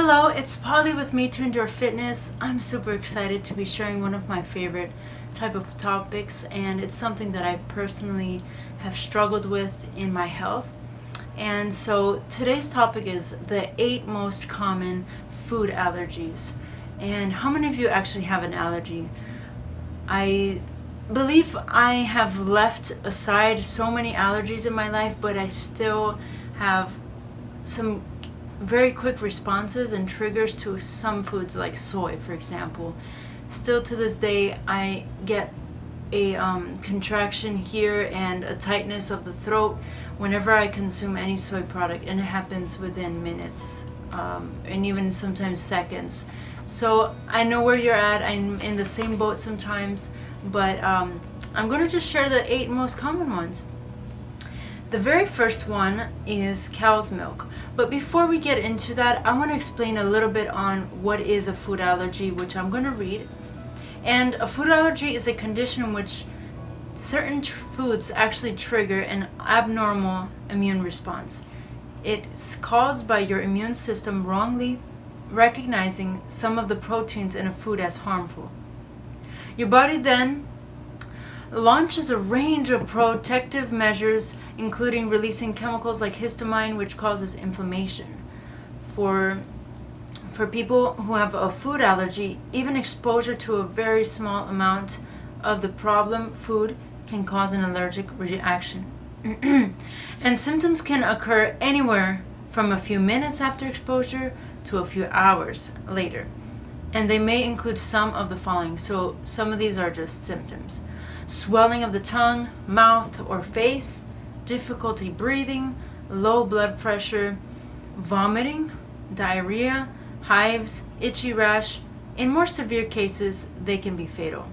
Hello, it's Polly with Me to Endure Fitness. I'm super excited to be sharing one of my favorite type of topics, and it's something that I personally have struggled with in my health. And so today's topic is the 8 most common food allergies. And how many of you actually have an allergy? I believe I have left aside so many allergies in my life, but I still have some very quick responses and triggers to some foods like soy, for example. Still to this day, I get a contraction here and a tightness of the throat whenever I consume any soy product, and it happens within minutes and even sometimes seconds. So I know where you're at. I'm in the same boat sometimes, but I'm going to just share the 8 most common ones. The very first one is cow's milk. But before we get into that, I want to explain a little bit on what is a food allergy, which I'm going to read. And a food allergy is a condition in which certain foods actually trigger an abnormal immune response. It's caused by your immune system wrongly recognizing some of the proteins in a food as harmful. Your body then launches a range of protective measures, including releasing chemicals like histamine, which causes inflammation. For people who have a food allergy, even exposure to a very small amount of the problem food can cause an allergic reaction. And symptoms can occur anywhere from a few minutes after exposure to a few hours later. And they may include some of the following. So some of these are just symptoms: swelling of the tongue, mouth, or face, difficulty breathing, low blood pressure, vomiting, diarrhea, hives, itchy rash. In more severe cases, they can be fatal.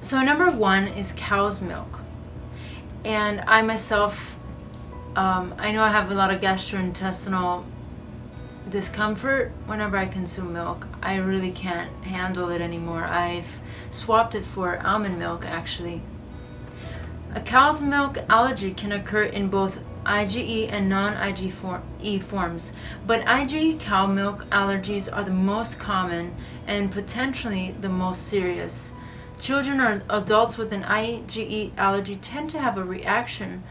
So number 1 is cow's milk. And I myself, I know I have a lot of gastrointestinal discomfort whenever I consume milk. I really can't handle it anymore. I've swapped it for almond milk, actually. A cow's milk allergy can occur in both IgE and non-IgE forms, but IgE cow milk allergies are the most common and potentially the most serious. Children or adults with an IgE allergy tend to have a reaction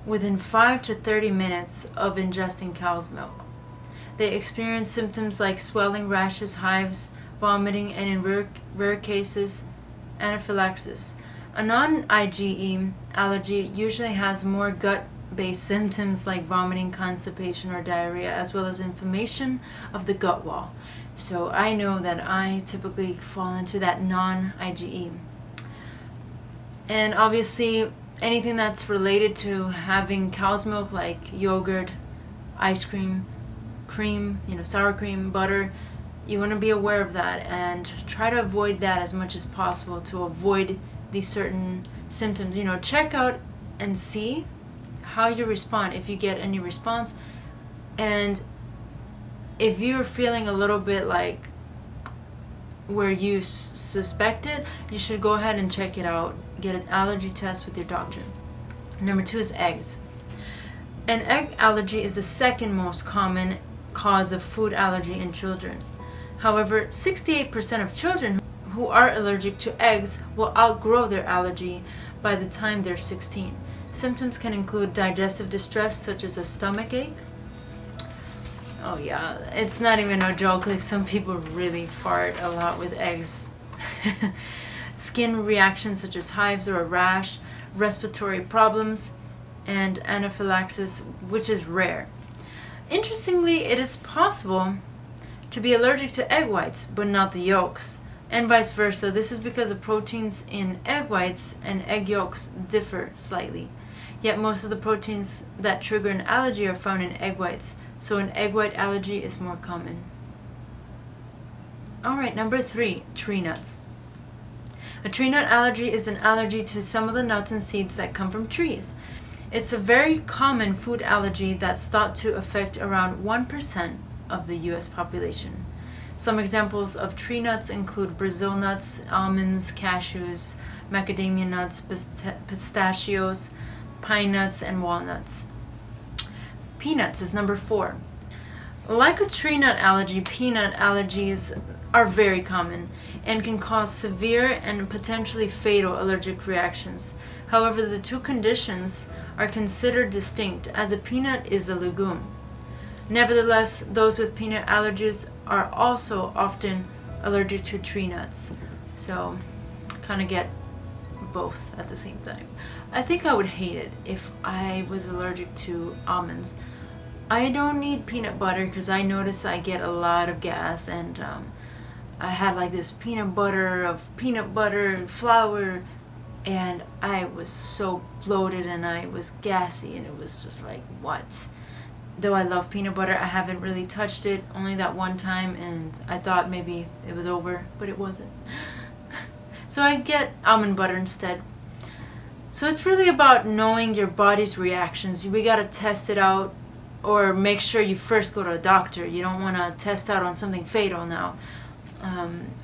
within 5 to 30 minutes of ingesting cow's milk. They experience symptoms like swelling, rashes, hives, vomiting, and in rare cases, anaphylaxis. A non-IgE allergy usually has more gut-based symptoms like vomiting, constipation, or diarrhea, as well as inflammation of the gut wall. So I know that I typically fall into that non-IgE. And obviously, anything that's related to having cow's milk, like yogurt, ice cream, sour cream, butter, you want to be aware of that and try to avoid that as much as possible to avoid these certain symptoms. Check out and see how you respond, if you get any response. And if you're feeling a little bit like where you suspect it, you should go ahead and check it out. Get an allergy test with your doctor. Number 2 is eggs. An egg allergy is the second most common cause of food allergy in children. However, 68% of children who are allergic to eggs will outgrow their allergy by the time they're 16. Symptoms can include digestive distress, such as a stomach ache. Oh yeah, it's not even a joke, like some people really fart a lot with eggs. Skin reactions such as hives or a rash, respiratory problems, and anaphylaxis, which is rare. Interestingly, it is possible to be allergic to egg whites, but not the yolks, and vice versa. This is because the proteins in egg whites and egg yolks differ slightly. Yet most of the proteins that trigger an allergy are found in egg whites, so an egg white allergy is more common. Alright, number 3, tree nuts. A tree nut allergy is an allergy to some of the nuts and seeds that come from trees. It's a very common food allergy that's thought to affect around 1% of the U.S. population. Some examples of tree nuts include Brazil nuts, almonds, cashews, macadamia nuts, pistachios, pine nuts, and walnuts. Peanuts is number 4. Like a tree nut allergy, peanut allergies are very common and can cause severe and potentially fatal allergic reactions. However, the two conditions are considered distinct as a peanut is a legume. Nevertheless, those with peanut allergies are also often allergic to tree nuts. So, kind of get both at the same time. I think I would hate it if I was allergic to almonds. I don't need peanut butter because I notice I get a lot of gas, and I had like this peanut butter flour, and I was so bloated and I was gassy, and it was just like, what? Though I love peanut butter, I haven't really touched it, only that one time, and I thought maybe it was over, but it wasn't. So I get almond butter instead. So it's really about knowing your body's reactions. We gotta test it out, or make sure you first go to a doctor. You don't want to test out on something fatal now.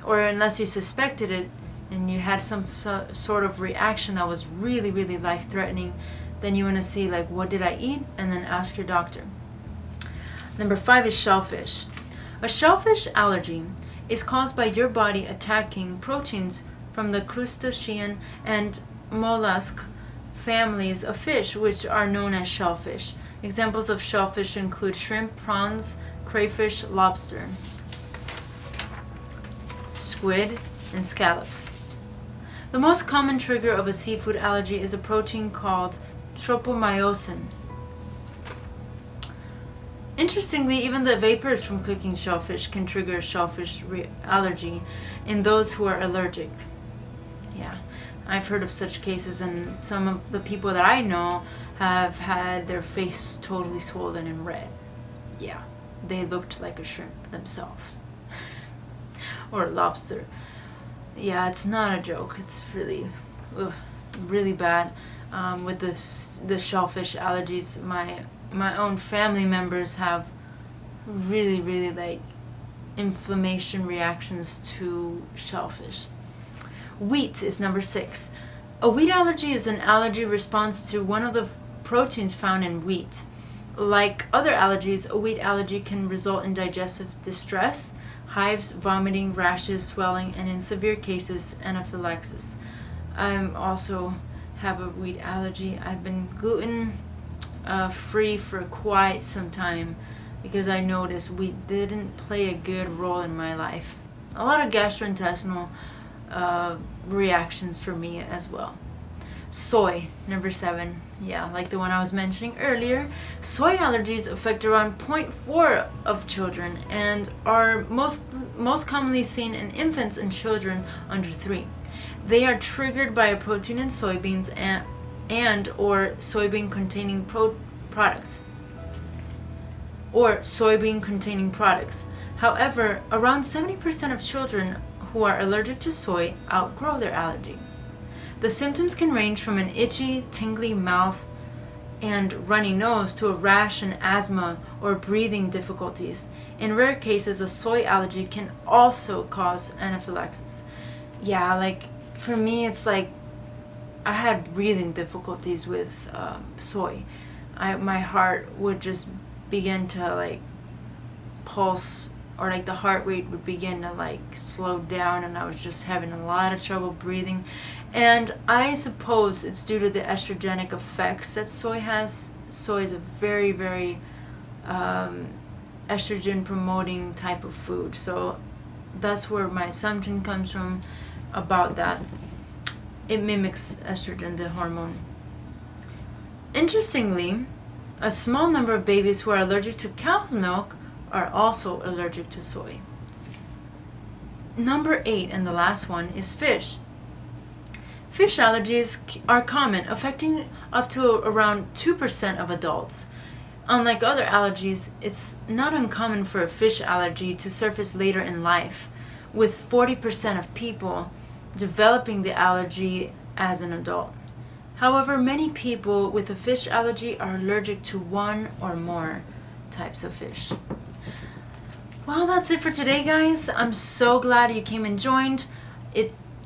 Or unless you suspected it and you had some sort of reaction that was really, really life-threatening, then you want to see, like, what did I eat? And then ask your doctor. Number 5 is shellfish. A shellfish allergy is caused by your body attacking proteins from the crustacean and mollusk families of fish, which are known as shellfish. Examples of shellfish include shrimp, prawns, crayfish, lobster, squid, and scallops. The most common trigger of a seafood allergy is a protein called tropomyosin. Interestingly, even the vapors from cooking shellfish can trigger shellfish allergy in those who are allergic. Yeah, I've heard of such cases, and some of the people that I know have had their face totally swollen and red. Yeah, they looked like a shrimp themselves. Or a lobster. Yeah, it's not a joke. It's really, really bad. With the shellfish allergies, my own family members have really, really like inflammation reactions to shellfish. Wheat is number 6. A wheat allergy is an allergy response to one of the proteins found in wheat. Like other allergies, a wheat allergy can result in digestive distress, hives, vomiting, rashes, swelling, and in severe cases, anaphylaxis. I also have a wheat allergy. I've been gluten free for quite some time because I noticed wheat didn't play a good role in my life. A lot of gastrointestinal reactions for me as well. Soy, number 7. Yeah, like the one I was mentioning earlier. Soy allergies affect around 0.4 of children and are most commonly seen in infants and children under 3. They are triggered by a protein in soybeans and or soybean containing products. Or soybean containing products. However, around 70% of children who are allergic to soy outgrow their allergy. The symptoms can range from an itchy, tingly mouth and runny nose to a rash and asthma or breathing difficulties. In rare cases, a soy allergy can also cause anaphylaxis. Yeah, like for me, it's like I had breathing difficulties with soy. My heart would just begin to like pulse, or like the heart rate would begin to like slow down, and I was just having a lot of trouble breathing. And I suppose it's due to the estrogenic effects that soy has. Soy is a very, very estrogen promoting type of food. So that's where my assumption comes from about that. It mimics estrogen, the hormone. Interestingly, a small number of babies who are allergic to cow's milk are also allergic to soy. Number 8, and the last one, is fish. Fish allergies are common, affecting up to around 2% of adults. Unlike other allergies, it's not uncommon for a fish allergy to surface later in life, with 40% of people developing the allergy as an adult. However, many people with a fish allergy are allergic to one or more types of fish. Well, that's it for today, guys. I'm so glad you came and joined.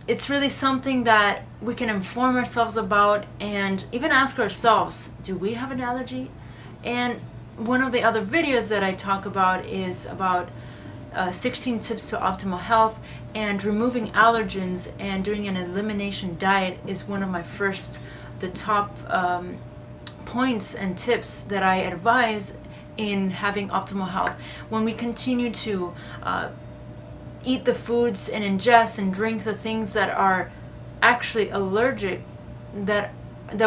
It's really something that we can inform ourselves about and even ask ourselves, do we have an allergy? And one of the other videos that I talk about is about 16 tips to optimal health, and removing allergens and doing an elimination diet is one of the top points and tips that I advise in having optimal health. When we continue to eat the foods and ingest and drink the things that are actually allergic, that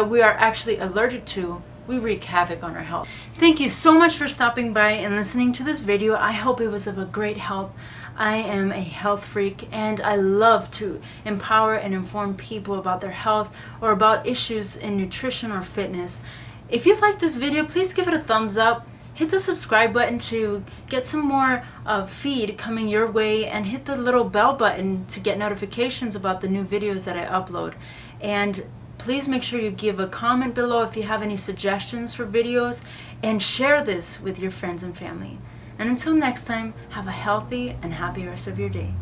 we are actually allergic to, we wreak havoc on our health. Thank you so much for stopping by and listening to this video. I hope it was of a great help. I am a health freak, and I love to empower and inform people about their health or about issues in nutrition or fitness. If you've liked this video, please give it a thumbs up. Hit the subscribe button to get some more feed coming your way, and hit the little bell button to get notifications about the new videos that I upload. And please make sure you give a comment below if you have any suggestions for videos, and share this with your friends and family. And until next time, have a healthy and happy rest of your day.